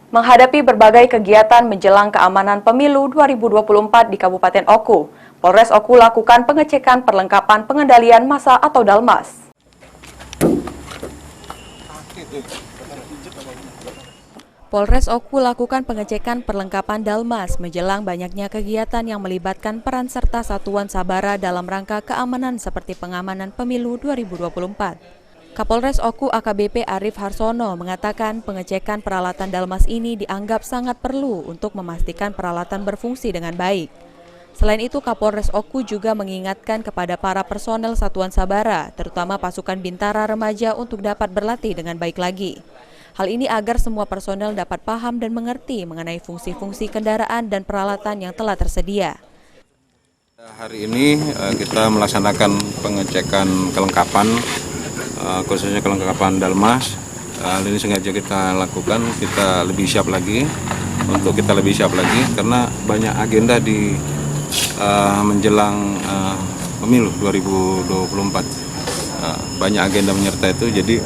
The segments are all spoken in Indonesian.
Menghadapi berbagai kegiatan menjelang keamanan pemilu 2024 di Kabupaten Oku, Polres Oku lakukan pengecekan perlengkapan pengendalian massa atau Dalmas. Polres Oku lakukan pengecekan perlengkapan Dalmas menjelang banyaknya kegiatan yang melibatkan peran serta Satuan Sabara dalam rangka keamanan seperti pengamanan pemilu 2024. Kapolres Oku AKBP Arif Harsono mengatakan pengecekan peralatan Dalmas ini dianggap sangat perlu untuk memastikan peralatan berfungsi dengan baik. Selain itu, Kapolres Oku juga mengingatkan kepada para personel Satuan Sabara, terutama pasukan Bintara Remaja untuk dapat berlatih dengan baik lagi. Hal ini agar semua personel dapat paham dan mengerti mengenai fungsi-fungsi kendaraan dan peralatan yang telah tersedia. Hari ini kita melaksanakan pengecekan kelengkapan, khususnya kelengkapan Dalmas. Hal ini sengaja kita lakukan, kita lebih siap lagi, karena banyak agenda di menjelang pemilu 2024. Banyak agenda menyertai itu, jadi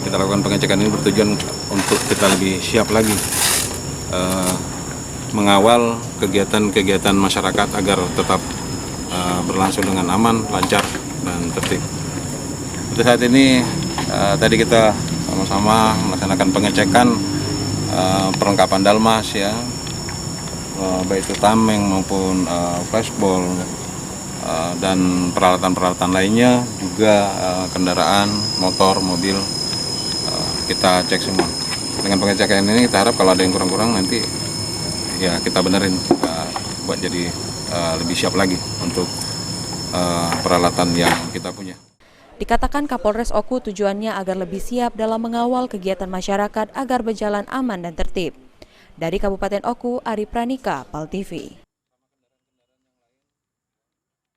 kita lakukan pengecekan ini bertujuan untuk kita lebih siap lagi mengawal kegiatan-kegiatan masyarakat agar tetap berlangsung dengan aman, lancar, dan tertib. Untuk saat ini tadi kita sama-sama melaksanakan pengecekan perlengkapan Dalmas, ya, baik itu tameng maupun flashball dan peralatan-peralatan lainnya, juga kendaraan, motor, mobil, kita cek semua. Dengan pengecekan ini kita harap kalau ada yang kurang-kurang nanti ya kita benerin, buat jadi lebih siap lagi untuk peralatan yang kita punya. Dikatakan Kapolres Oku tujuannya agar lebih siap dalam mengawal kegiatan masyarakat agar berjalan aman dan tertib. Dari Kabupaten Oku, Ari Pranika, PAL TV.